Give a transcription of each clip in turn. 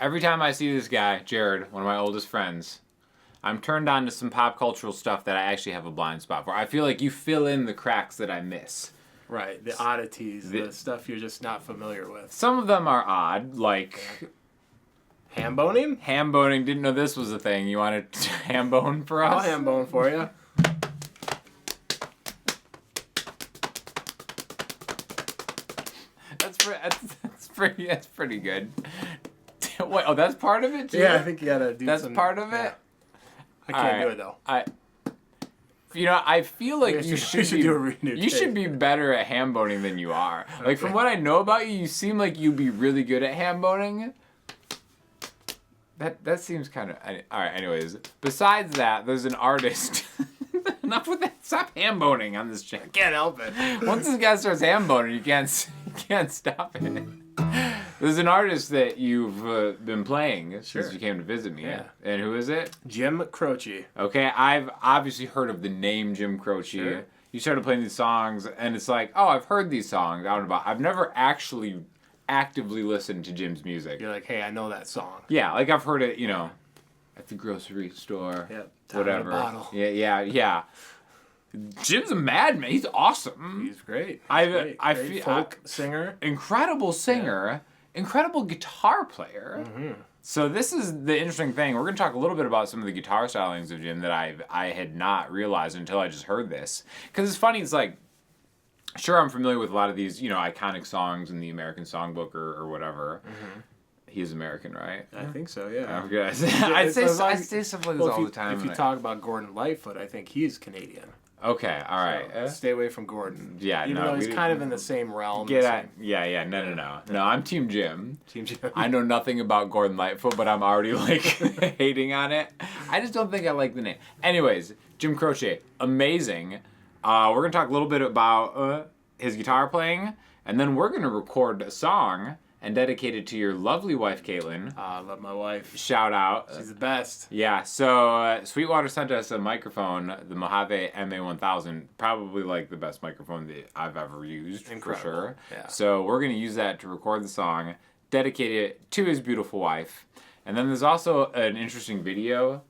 every time I see this guy, Jared, one of my oldest friends, I'm turned on to some pop cultural stuff that I actually have a blind spot for. I feel like you fill in the cracks that I miss. Right, the oddities, the stuff you're just not familiar with. Some of them are odd, like... Ham boning? Ham boning, didn't know this was a thing. You want to ham bone for us? I'll ham bone for you. That's pretty good. Wait, oh, that's part of it too? Yeah, I think you gotta do That's part of it? Yeah. I can't do it though. I feel like you should be better at ham boning than you are. Okay. Like, from what I know about you, you seem like you'd be really good at ham boning. That seems kind of... Alright, anyways. Besides that, there's an artist... Enough with that. Stop ham boning on this channel. Can't help it. Once this guy starts ham boning, you can't stop it. There's an artist that you've been playing since you came to visit me. Yeah. And who is it? Jim Croce. Okay, I've obviously heard of the name Jim Croce. Sure. You started playing these songs, and it's like, oh, I've heard these songs out and about. I've never actually actively listened to Jim's music. You're like, hey, I know that song. Yeah, like I've heard it, at the grocery store. Yep. Whatever. In a bottle. Yeah. Jim's a madman. He's awesome. He's great. I feel folk singer. Incredible singer. Yeah. Incredible guitar player. Mm-hmm. So this is the interesting thing. We're going to talk a little bit about some of the guitar stylings of Jim that I had not realized until I just heard this. Because it's funny. It's like, sure, I'm familiar with a lot of these, iconic songs in the American Songbook or whatever. Mm-hmm. He's American, right? I think so, yeah. I'm good. I say stuff like this all the time. If you talk about Gordon Lightfoot, I think he's Canadian. Okay, all right. So stay away from Gordon. Yeah, even though he's kind of in the same realm. Yeah. No, I'm Team Jim. Team Jim. I know nothing about Gordon Lightfoot, but I'm already hating on it. I just don't think I like the name. Anyways, Jim Croce, amazing. We're gonna talk a little bit about his guitar playing, and then we're gonna record a song and dedicate it to your lovely wife, Caitlin. I love my wife. Shout out. She's the best. Yeah, so Sweetwater sent us a microphone, the Mojave MA-1000, probably like the best microphone that I've ever used. Incredible. For sure. Yeah. So we're going to use that to record the song, dedicate it to his beautiful wife. And then there's also an interesting video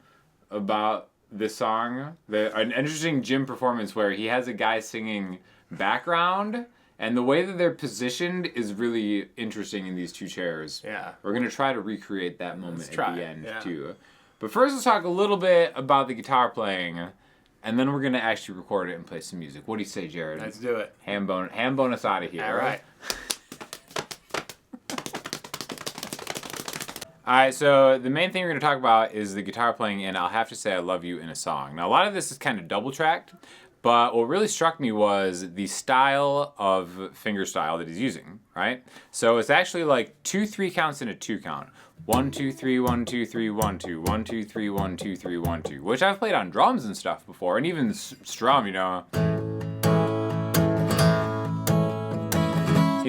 about this song, an interesting Jim performance where he has a guy singing background. And the way that they're positioned is really interesting in these two chairs. Yeah. We're going to try to recreate that moment at the end, too. But first, let's talk a little bit about the guitar playing, and then we're going to actually record it and play some music. What do you say, Jared? Let's do it. Ham bone us out of here. All right. All right, so the main thing we're going to talk about is the guitar playing, and I'll have to say I love you in a song. Now, a lot of this is kind of double-tracked. But what really struck me was the style of finger style that he's using, right? So it's actually like 2-3 counts in a 2 count. 1 2 3 1 2 3 1 2 1 2 3 1 2 3 1 2, which I've played on drums and stuff before, and even strum, I've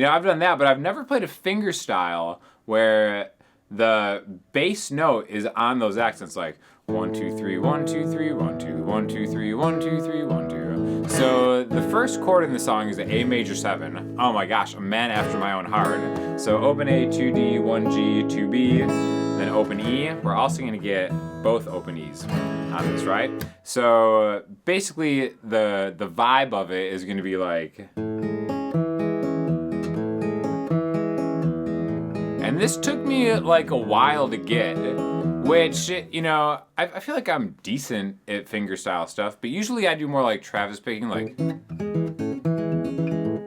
done that, but I've never played a finger style where the bass note is on those accents, like 1 2 3 1 2 3 1 2 1 2 3 1 2 3 1 2. So the first chord in the song is the A major 7. Oh my gosh, a man after my own heart. So open A, 2D, 1G, 2B, then open E. We're also going to get both open E's on this, right? So basically the vibe of it is going to be like... And this took me like a while to get, which, I feel like I'm decent at fingerstyle stuff, but usually I do more like Travis picking, like,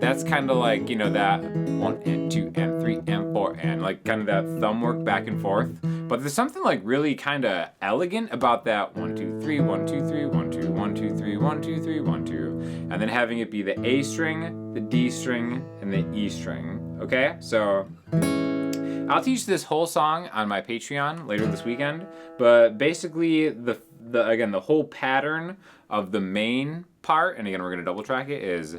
that's kind of like, that 1 and 2 and 3 and 4 and like kind of that thumb work back and forth. But there's something like really kind of elegant about that 1 2 3 1 2 3 1 2 1 2 3 1 2 3 1 2, and then having it be the A string, the D string, and the E string. Okay, so I'll teach this whole song on my Patreon later this weekend, but basically the whole pattern of the main part, and again we're going to double track it, is,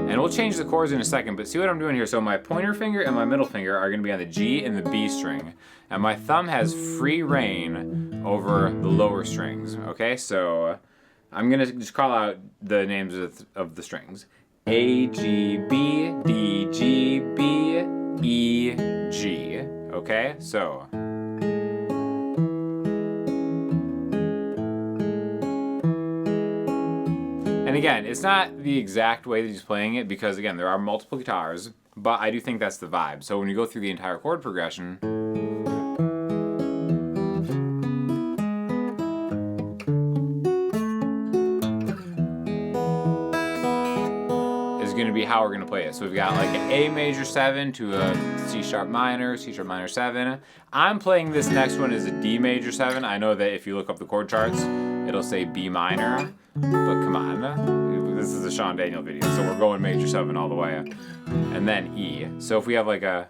and we'll change the chords in a second, but see what I'm doing here. So my pointer finger and my middle finger are going to be on the G and the B string, and my thumb has free reign over the lower strings. Okay, so I'm going to just call out the names of the strings. A, G, B, D, G, B, Okay, so. And again, it's not the exact way that he's playing it because, again, there are multiple guitars, but I do think that's the vibe. So when you go through the entire chord progression, is going to be how we're going to play it. So we've got like an A major 7 to a C sharp minor 7. I'm playing this next one as a D major 7. I know that if you look up the chord charts, it'll say B minor, but come on, this is a Sean Daniel video, so we're going major 7 all the way, and then E. So if we have like a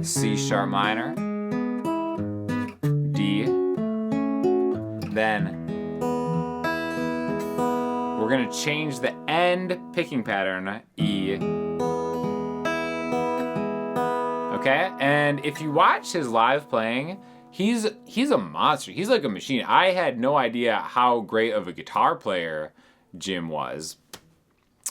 C sharp minor, D, then we're gonna change the end picking pattern, E. Okay, and if you watch his live playing, he's a monster. He's like a machine. I had no idea how great of a guitar player Jim was,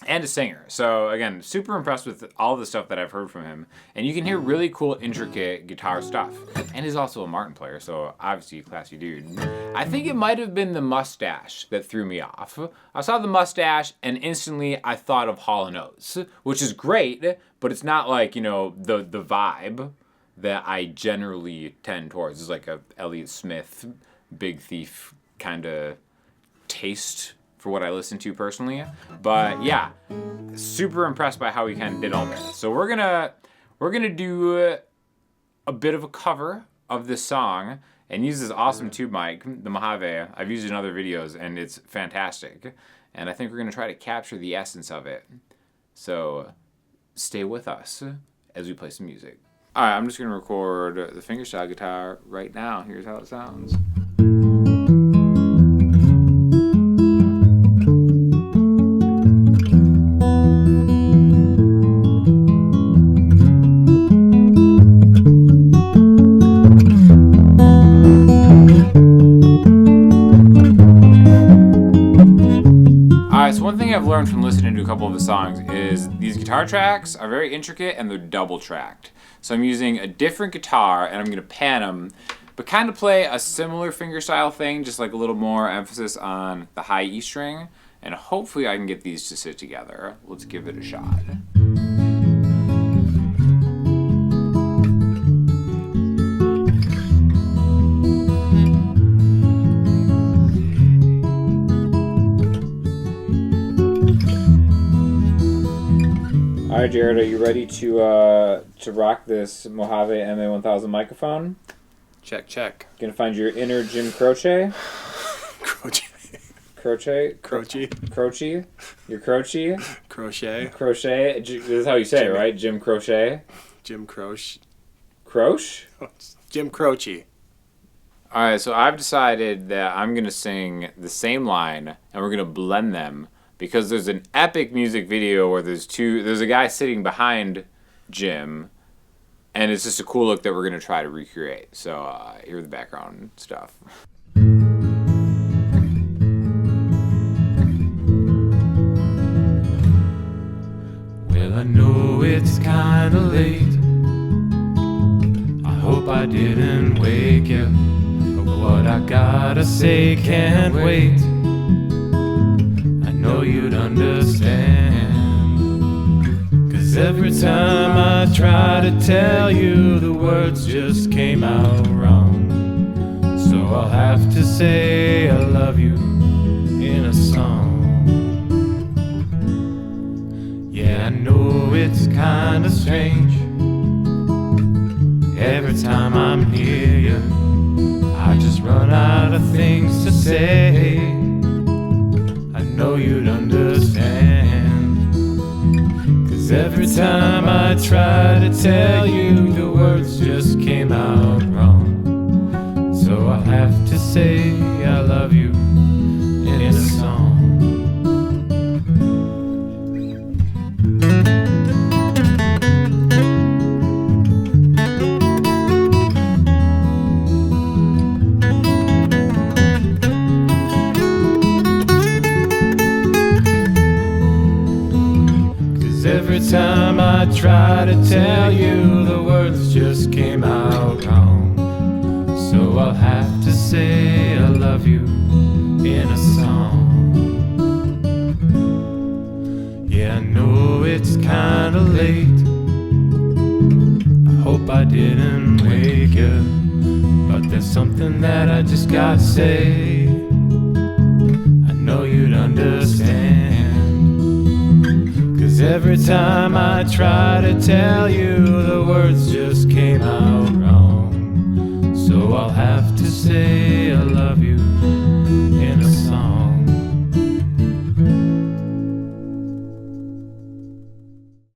and a singer. So again, super impressed with all the stuff that I've heard from him. And you can hear really cool, intricate guitar stuff. And he's also a Martin player, so obviously a classy dude. I think it might have been the mustache that threw me off. I saw the mustache and instantly I thought of Hall & Oates, which is great, but it's not like, you know, the vibe that I generally tend towards. It's like a Elliott Smith, Big Thief kind of taste for what I listen to personally. But yeah, super impressed by how he kind of did all that. So we're gonna do a bit of a cover of this song and use this awesome tube mic, the Mojave. I've used it in other videos and it's fantastic. And I think we're gonna try to capture the essence of it. So stay with us as we play some music. All right, I'm just gonna record the fingerstyle guitar right now. Here's how it sounds. One thing I've learned from listening to a couple of the songs is these guitar tracks are very intricate and they're double tracked. So I'm using a different guitar and I'm going to pan them, but kind of play a similar fingerstyle thing, just like a little more emphasis on the high E string, and hopefully I can get these to sit together. Let's give it a shot. All right, Jared, are you ready to rock this Mojave MA-1000 microphone? Check, check. Gonna find your inner Jim Croce? Croce. Croce? Croce. Croce? Your Croce? Crochet. Crochet? This is how you say it, right? Jim Croce? Jim Croce. Croce? Jim Croce. All right, so I've decided that I'm gonna sing the same line, and we're gonna blend them. Because there's an epic music video where there's a guy sitting behind Jim, and it's just a cool look that we're going to try to recreate. So here's the background stuff. Well, I know it's kind of late. I hope I didn't wake you. But what I gotta say can't wait. Know you'd understand, 'cause every time I try to tell you, the words just came out wrong. So I'll have to say I love you in a song. Yeah, I know it's kinda strange. Every time I'm near you, I just run out of things to say. Know you'd understand, 'cause every time I try to tell you, the words just came out wrong. So I have to say I love you in a song. every time I try to tell you, the words just came out wrong. So I'll have to say I love you in a song. Yeah, I know it's kinda late. I hope I didn't wake you, but there's something that I just gotta say. I know you'd understand. 'Cause every time I try to tell you, the words just came out wrong. So I'll have to say